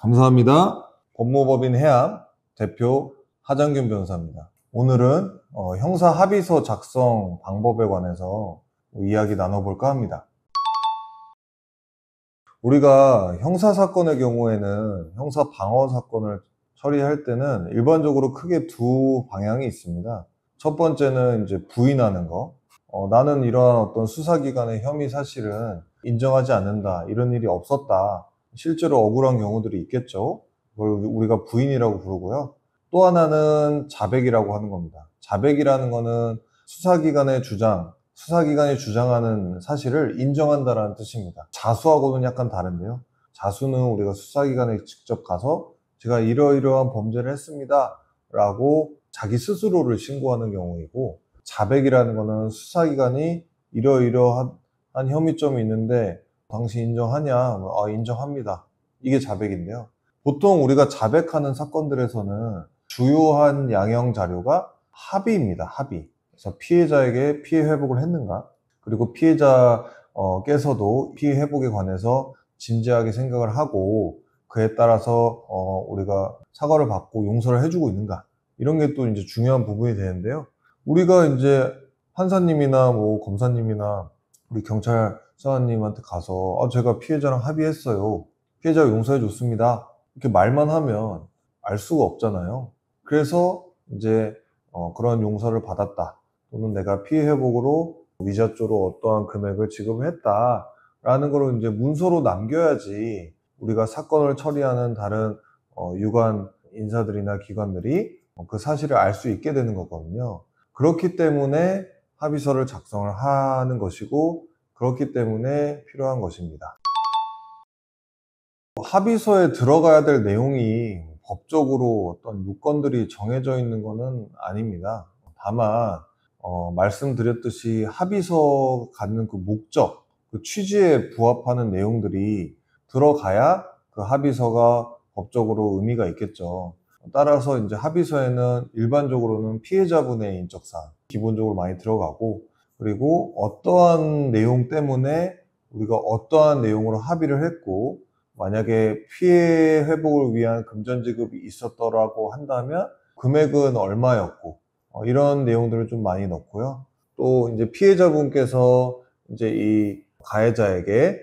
감사합니다. 법무법인 해암 대표 하장균 변호사입니다. 오늘은 형사 합의서 작성 방법에 관해서 이야기 나눠볼까 합니다. 우리가 형사사건의 경우에는 형사 방어 사건을 처리할 때는 일반적으로 크게 두 방향이 있습니다. 첫 번째는 이제 부인하는 거. 나는 이러한 어떤 수사기관의 혐의 사실은 인정하지 않는다. 이런 일이 없었다. 실제로 억울한 경우들이 있겠죠. 그걸 우리가 부인이라고 부르고요. 또 하나는 자백이라고 하는 겁니다. 자백이라는 거는 수사기관이 주장하는 사실을 인정한다라는 뜻입니다. 자수하고는 약간 다른데요. 자수는 우리가 수사기관에 직접 가서 제가 이러이러한 범죄를 했습니다 라고 자기 스스로를 신고하는 경우이고, 자백이라는 거는 수사기관이 이러이러한 혐의점이 있는데 당신 인정하냐? 인정합니다. 이게 자백인데요. 보통 우리가 자백하는 사건들에서는 주요한 양형 자료가 합의입니다. 합의. 그래서 피해자에게 피해 회복을 했는가? 그리고 피해자께서도 피해 회복에 관해서 진지하게 생각을 하고 그에 따라서 우리가 사과를 받고 용서를 해주고 있는가? 이런 게 또 이제 중요한 부분이 되는데요. 우리가 이제 판사님이나 검사님이나 우리 경찰서장님한테 가서 제가 피해자랑 합의했어요. 피해자가 용서해 줬습니다. 이렇게 말만 하면 알 수가 없잖아요. 그래서 이제 그런 용서를 받았다. 또는 내가 피해 회복으로 위자료로 어떠한 금액을 지급을 했다라는 걸 이제 문서로 남겨야지 우리가 사건을 처리하는 다른 유관 인사들이나 기관들이 그 사실을 알 수 있게 되는 거거든요. 그렇기 때문에 합의서를 작성을 하는 것이고, 그렇기 때문에 필요한 것입니다. 합의서에 들어가야 될 내용이 법적으로 어떤 요건들이 정해져 있는 것은 아닙니다. 다만 말씀드렸듯이 합의서 갖는 그 목적, 그 취지에 부합하는 내용들이 들어가야 그 합의서가 법적으로 의미가 있겠죠. 따라서 이제 합의서에는 일반적으로는 피해자분의 인적사항 기본적으로 많이 들어가고, 그리고 어떠한 내용 때문에 우리가 어떠한 내용으로 합의를 했고, 만약에 피해 회복을 위한 금전지급이 있었더라고 한다면 금액은 얼마였고, 이런 내용들을 좀 많이 넣고요. 또 이제 피해자분께서 이제 이 가해자에게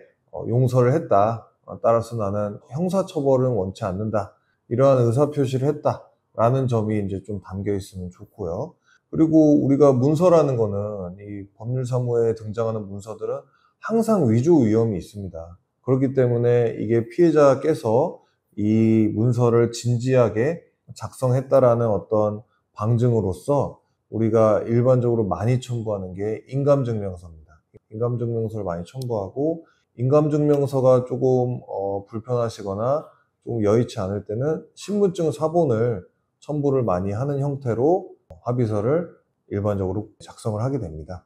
용서를 했다. 따라서 나는 형사처벌은 원치 않는다. 이러한 의사표시를 했다라는 점이 이제 좀 담겨 있으면 좋고요. 그리고 우리가 문서라는 거는 이 법률사무에 등장하는 문서들은 항상 위조 위험이 있습니다. 그렇기 때문에 이게 피해자께서 이 문서를 진지하게 작성했다라는 어떤 방증으로서 우리가 일반적으로 많이 첨부하는 게 인감증명서입니다. 인감증명서를 많이 첨부하고, 인감증명서가 조금 불편하시거나 좀 여의치 않을 때는 신분증 사본을 첨부를 많이 하는 형태로 합의서를 일반적으로 작성을 하게 됩니다.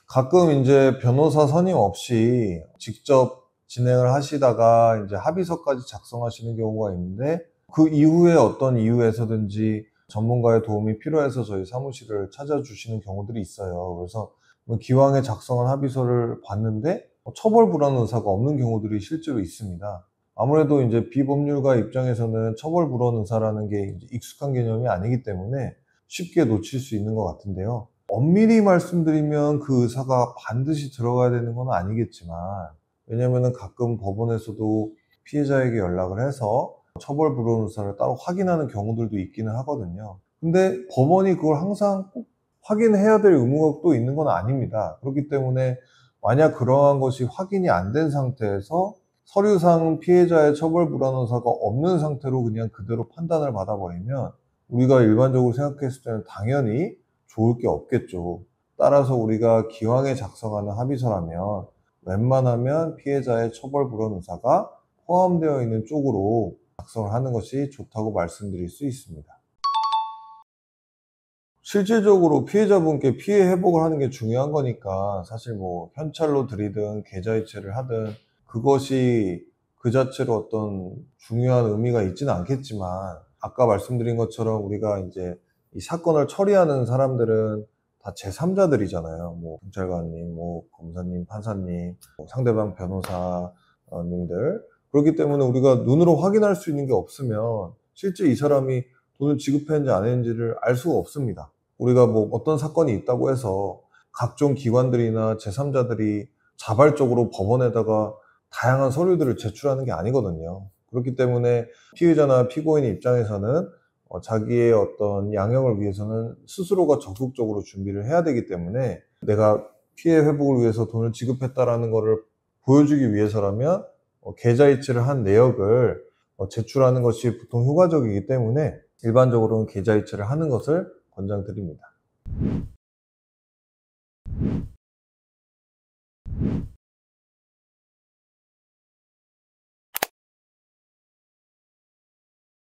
가끔 이제 변호사 선임 없이 직접 진행을 하시다가 이제 합의서까지 작성하시는 경우가 있는데, 그 이후에 어떤 이유에서든지 전문가의 도움이 필요해서 저희 사무실을 찾아주시는 경우들이 있어요. 그래서 기왕에 작성한 합의서를 봤는데 처벌 불안 의사가 없는 경우들이 실제로 있습니다. 아무래도 이제 비법률가 입장에서는 처벌 불안 의사라는 게 익숙한 개념이 아니기 때문에 쉽게 놓칠 수 있는 것 같은데요. 엄밀히 말씀드리면 그 의사가 반드시 들어가야 되는 건 아니겠지만, 왜냐면은 가끔 법원에서도 피해자에게 연락을 해서 처벌 불허 의사를 따로 확인하는 경우들도 있기는 하거든요. 근데 법원이 그걸 항상 꼭 확인해야 될 의무가 또 있는 건 아닙니다. 그렇기 때문에 만약 그러한 것이 확인이 안 된 상태에서 서류상 피해자의 처벌 불허 의사가 없는 상태로 그냥 그대로 판단을 받아버리면 우리가 일반적으로 생각했을 때는 당연히 좋을 게 없겠죠. 따라서 우리가 기왕에 작성하는 합의서라면 웬만하면 피해자의 처벌 불허 의사가 포함되어 있는 쪽으로 작성을 하는 것이 좋다고 말씀드릴 수 있습니다. 실질적으로 피해자분께 피해 회복을 하는 게 중요한 거니까 사실 현찰로 드리든 계좌이체를 하든 그것이 그 자체로 어떤 중요한 의미가 있지는 않겠지만, 아까 말씀드린 것처럼 우리가 이제 이 사건을 처리하는 사람들은 다 제3자들이잖아요. 경찰관님, 검사님, 판사님, 상대방 변호사님들, 그렇기 때문에 우리가 눈으로 확인할 수 있는 게 없으면 실제 이 사람이 돈을 지급했는지 안 했는지를 알 수가 없습니다. 우리가 뭐 어떤 사건이 있다고 해서 각종 기관들이나 제3자들이 자발적으로 법원에다가 다양한 서류들을 제출하는 게 아니거든요. 그렇기 때문에 피의자나 피고인의 입장에서는 자기의 어떤 양형을 위해서는 스스로가 적극적으로 준비를 해야 되기 때문에 내가 피해 회복을 위해서 돈을 지급했다라는 것을 보여주기 위해서라면 계좌이체를 한 내역을 제출하는 것이 보통 효과적이기 때문에 일반적으로는 계좌이체를 하는 것을 권장드립니다.